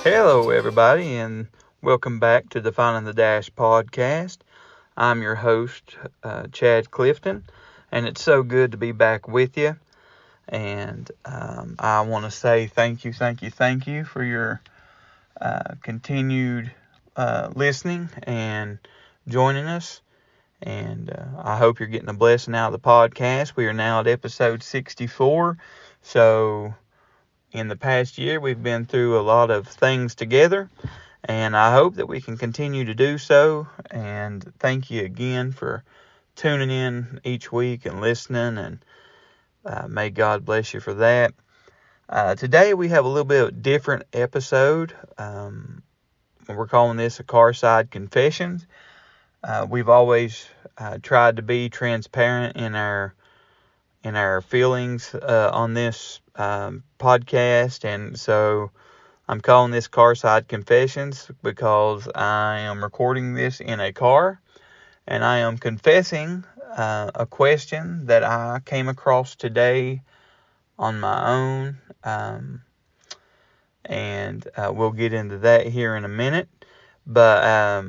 Hello, everybody, and welcome back to the Finding the Dash podcast. I'm your host, Chad Clifton, and it's so good to be back with you. And I want to say thank you for your continued listening and joining us. And I hope you're getting a blessing out of the podcast. We are now at episode 64. So in the past year, we've been through a lot of things together, and I hope that we can continue to do so. And thank you again for tuning in each week and listening, and may God bless you for that. Today we have a little bit of a different episode. We're calling this a Carside Confessions. We've always tried to be transparent in our feelings on this podcast, and so I'm calling this Carside Confessions because I am recording this in a car, and I am confessing a question that I came across today on my own, and we'll get into that here in a minute. But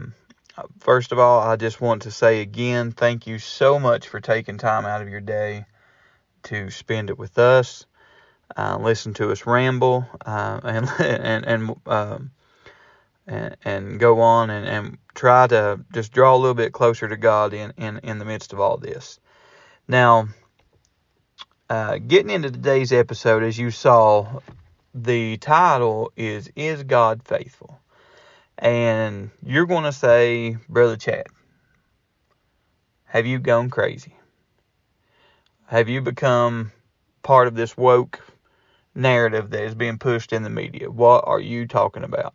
first of all, I just want to say again, thank you so much for taking time out of your day to spend it with us, listen to us ramble, and go on and try to just draw a little bit closer to God in the midst of all this. Now, getting into today's episode, as you saw, the title is God Faithful? And you're going to say, Brother Chad, have you gone crazy? Have you become part of this woke narrative that is being pushed in the media? What are you talking about?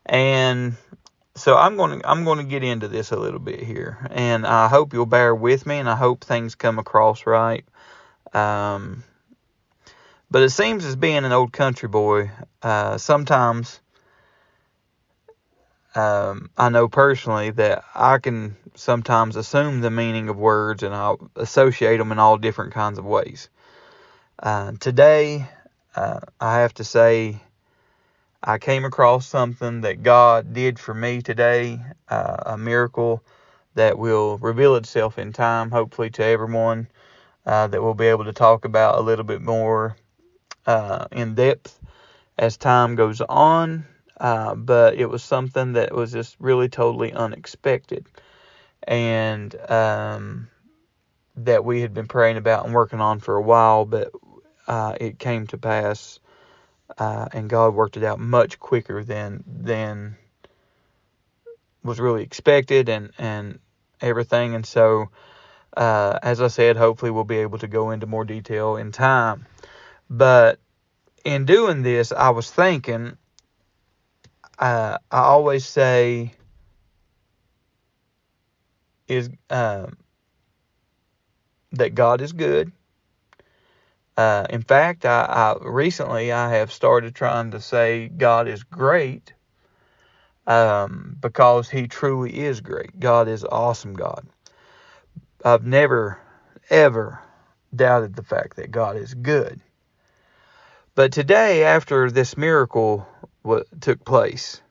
And so I'm going to get into this a little bit here, and I hope you'll bear with me, and I hope things come across right. But it seems as being an old country boy, sometimes I know personally that I can sometimes assume the meaning of words, and I'll associate them in all different kinds of ways. Today, I have to say, I came across something that God did for me today, a miracle that will reveal itself in time, hopefully to everyone, that we'll be able to talk about a little bit more in depth as time goes on. But it was something that was just really totally unexpected, and that we had been praying about and working on for a while, but it came to pass, and God worked it out much quicker than was really expected and everything. And so, as I said, hopefully we'll be able to go into more detail in time. But in doing this, I was thinking, I always say that God is good. In fact, I recently have started trying to say God is great, because He truly is great. God is awesome God. I've never, ever doubted the fact that God is good. But today, after this miracle took place,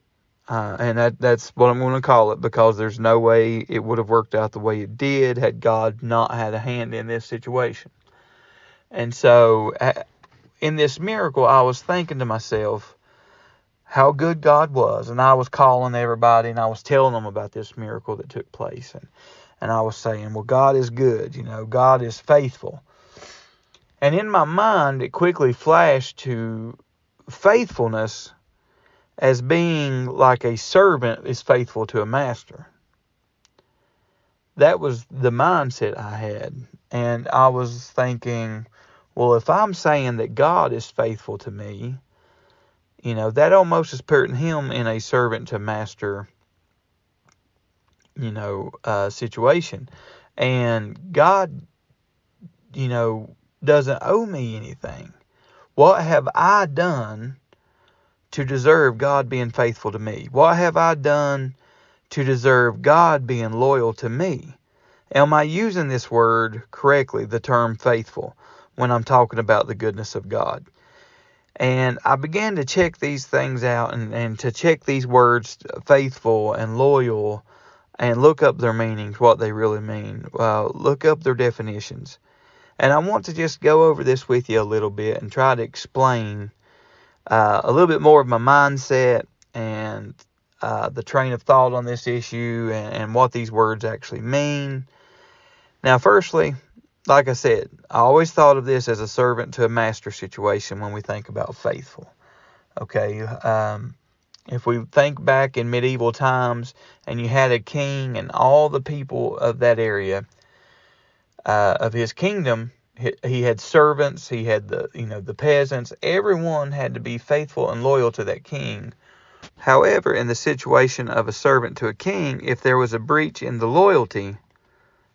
and that's what I'm going to call it, because there's no way it would have worked out the way it did had God not had a hand in this situation. And so, in this miracle, I was thinking to myself how good God was, and I was calling everybody, and I was telling them about this miracle that took place, and I was saying, well, God is good, God is faithful. And in my mind, it quickly flashed to faithfulness as being like a servant is faithful to a master. That was the mindset I had. And I was thinking, well, if I'm saying that God is faithful to me, that almost is putting Him in a servant to master, situation. And God, doesn't owe me anything. What have I done to deserve God being faithful to me? What have I done to deserve God being loyal to me? Am I using this word correctly, the term faithful, when I'm talking about the goodness of God? And I began to check these things out and to check these words, faithful and loyal, and look up their meanings, what they really mean. Look up their definitions. And I want to just go over this with you a little bit and try to explain a little bit more of my mindset and the train of thought on this issue and what these words actually mean. Now, firstly, like I said, I always thought of this as a servant to a master situation when we think about faithful. Okay, if we think back in medieval times and you had a king and all the people of that area of his kingdom, he had servants, he had the peasants, everyone had to be faithful and loyal to that king. However, in the situation of a servant to a king, if there was a breach in the loyalty,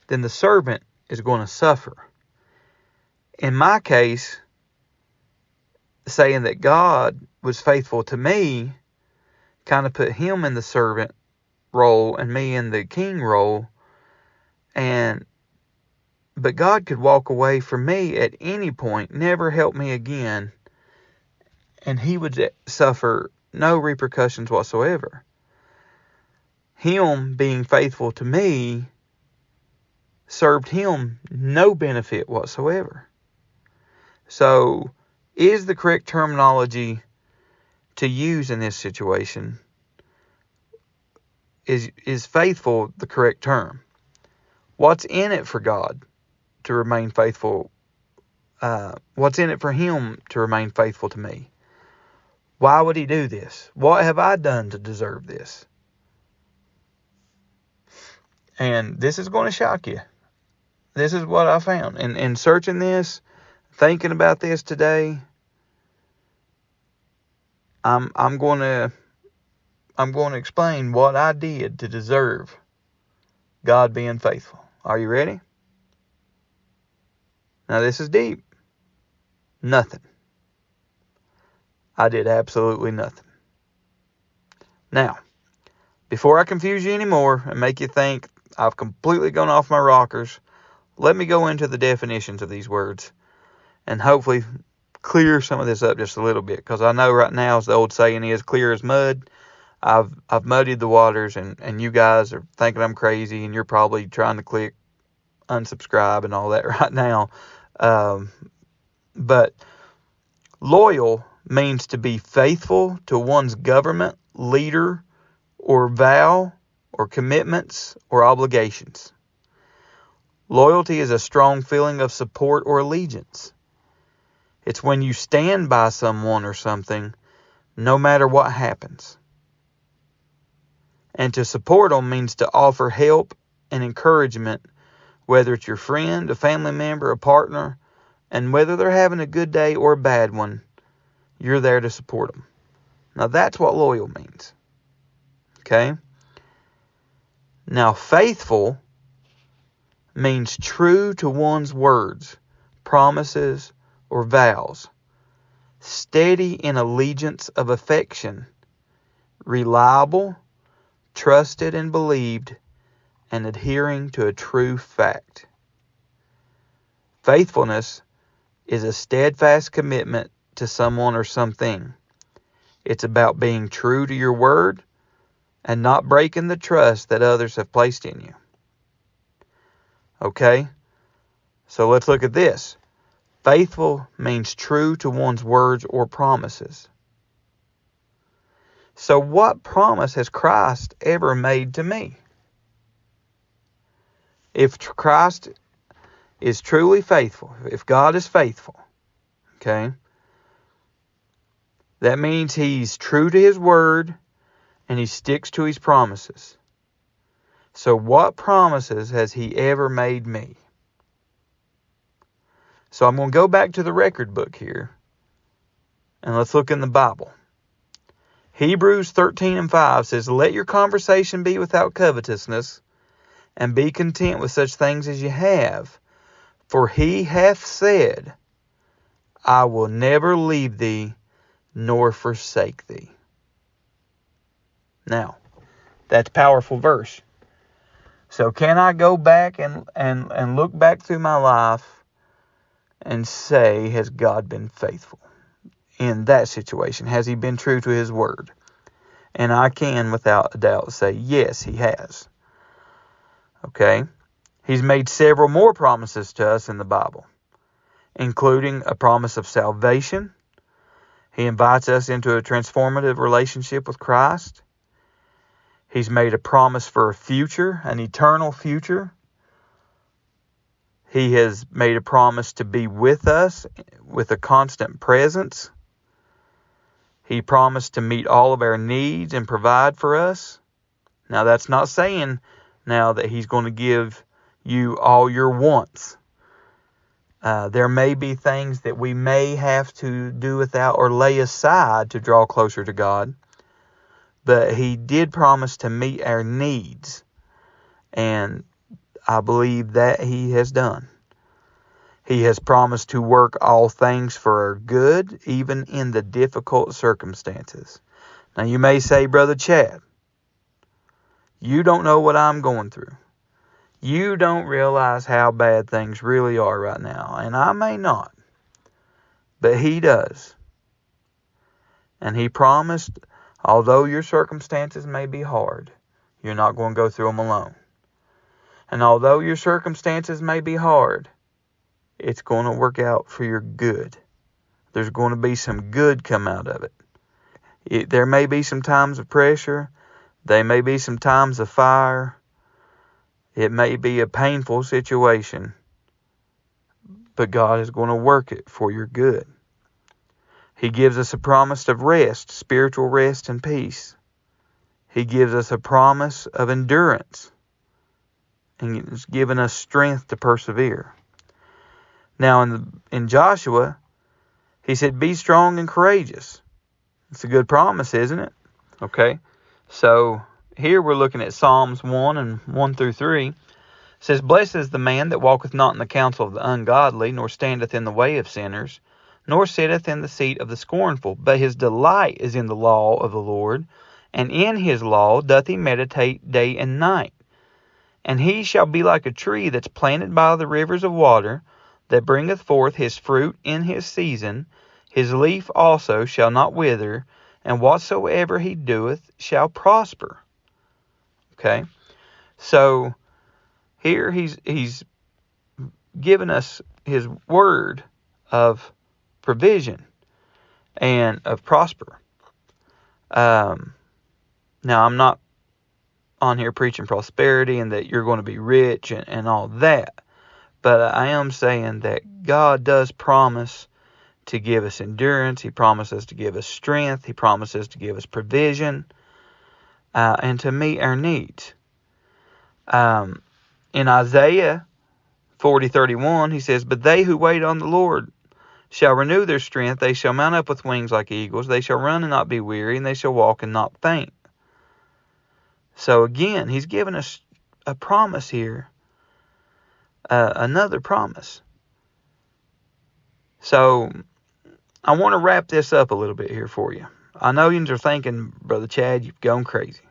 then the servant is going to suffer. In my case, saying that God was faithful to me kind of put him in the servant role and me in the king role. But God could walk away from me at any point, never help me again, and he would suffer no repercussions whatsoever. Him being faithful to me served him no benefit whatsoever. So, is the correct terminology to use in this situation? Is faithful the correct term? What's in it for God to remain faithful? What's in it for him to remain faithful to me? Why would he do this? What have I done to deserve this? And this is going to shock you. This is what I found. In searching this, thinking about this today, I'm going to explain what I did to deserve God being faithful. Are you ready? Now this is deep. Nothing. I did absolutely nothing. Now, before I confuse you anymore and make you think I've completely gone off my rockers, let me go into the definitions of these words and hopefully clear some of this up just a little bit, because I know right now, as the old saying is, clear as mud. I've muddied the waters, and you guys are thinking I'm crazy, and you're probably trying to click unsubscribe and all that right now. But loyal means to be faithful to one's government, leader, or vow, or commitments, or obligations. Loyalty is a strong feeling of support or allegiance. It's when you stand by someone or something, no matter what happens. And to support them means to offer help and encouragement, whether it's your friend, a family member, a partner, and whether they're having a good day or a bad one, you're there to support them. Now that's what loyal means. Okay? Now faithful means true to one's words, promises, or vows, steady in allegiance of affection, reliable, trusted and believed, and adhering to a true fact. Faithfulness is a steadfast commitment to someone or something. It's about being true to your word and not breaking the trust that others have placed in you. Okay? So let's look at this. Faithful means true to one's words or promises. So what promise has Christ ever made to me? If Christ is truly faithful, if God is faithful, okay, that means he's true to his word and he sticks to his promises. So what promises has he ever made me? So I'm going to go back to the record book here and let's look in the Bible. Hebrews 13:5 says, "Let your conversation be without covetousness, and be content with such things as you have. For he hath said, I will never leave thee nor forsake thee." Now, that's a powerful verse. So can I go back and look back through my life and say, has God been faithful? in that situation? Has he been true to his word? And I can, without a doubt, say yes, he has. Okay? He's made several more promises to us in the Bible, including a promise of salvation. He invites us into a transformative relationship with Christ. He's made a promise for a future, an eternal future. He has made a promise to be with us with a constant presence. He promised to meet all of our needs and provide for us. Now, that's not saying now that he's going to give you all your wants. There may be things that we may have to do without or lay aside to draw closer to God. But he did promise to meet our needs. And I believe that he has done. He has promised to work all things for our good, even in the difficult circumstances. Now you may say, Brother Chad, you don't know what I'm going through. You don't realize how bad things really are right now. And I may not. But he does. And he promised, although your circumstances may be hard, you're not going to go through them alone. And although your circumstances may be hard, it's going to work out for your good. There's going to be some good come out of it. There may be some times of pressure. There may be some times of fire. It may be a painful situation. But God is going to work it for your good. He gives us a promise of rest, spiritual rest and peace. He gives us a promise of endurance. And He's given us strength to persevere. Now in Joshua, He said, be strong and courageous. It's a good promise, isn't it? Okay. So here we're looking at Psalms 1 and 1 through 3. It says, blessed is the man that walketh not in the counsel of the ungodly, nor standeth in the way of sinners, nor sitteth in the seat of the scornful. But his delight is in the law of the Lord, and in his law doth he meditate day and night. And he shall be like a tree that's planted by the rivers of water, that bringeth forth his fruit in his season. His leaf also shall not wither, and whatsoever he doeth shall prosper. Okay? So here he's given us his word of provision and of prosper. Now, I'm not on here preaching prosperity and that you're going to be rich and all that. But I am saying that God does promise to give us endurance. He promises to give us strength. He promises to give us provision and to meet our needs. In Isaiah 40:31, he says, but they who wait on the Lord shall renew their strength. They shall mount up with wings like eagles. They shall run and not be weary, and they shall walk and not faint. So again, he's given us a promise here. Another promise. So I want to wrap this up a little bit here for you. I know you are thinking, Brother Chad, you've gone crazy.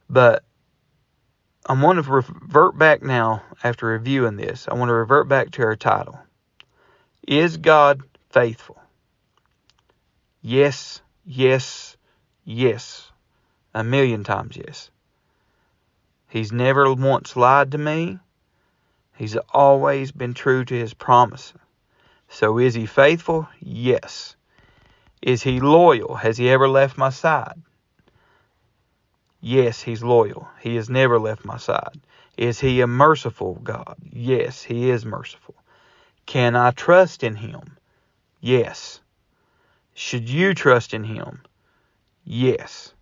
But I want to revert back now after reviewing this. I want to revert back to our title. Is God faithful? Yes, yes, yes. 1,000,000 times yes. He's never once lied to me. He's always been true to his promise. So is he faithful? Yes. Is he loyal? Has he ever left my side? Yes, he's loyal. He has never left my side. Is he a merciful God? Yes, he is merciful. Can I trust in him? Yes. Should you trust in him? Yes.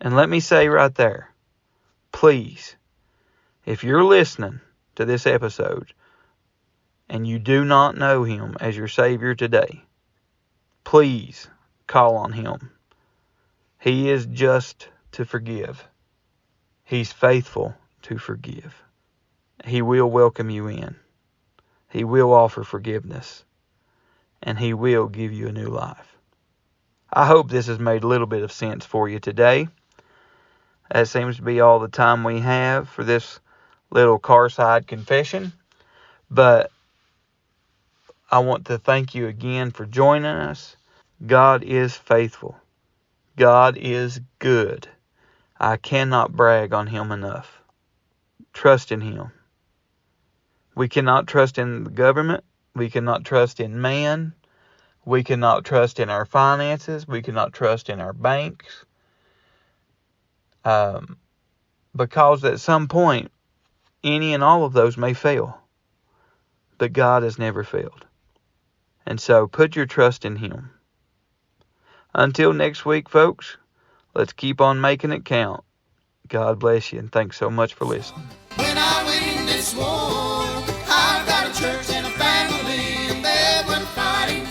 And let me say right there, please, if you're listening to this episode and you do not know him as your Savior today, please call on him. He is just to forgive. He's faithful to forgive. He will welcome you in. He will offer forgiveness. And he will give you a new life. I hope this has made a little bit of sense for you today. That seems to be all the time we have for this little Carside confession. But I want to thank you again for joining us. God is faithful. God is good. I cannot brag on Him enough. Trust in Him. We cannot trust in the government. We cannot trust in man. We cannot trust in our finances. We cannot trust in our banks. Because at some point, any and all of those may fail. But God has never failed. And so put your trust in Him. Until next week, folks, let's keep on making it count. God bless you, and thanks so much for listening. When I win this war, I've got a church and a family, and they're worth fighting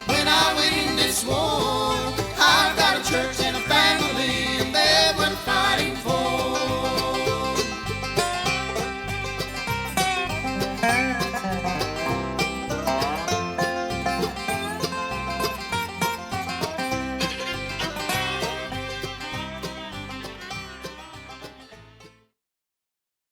When I win this war,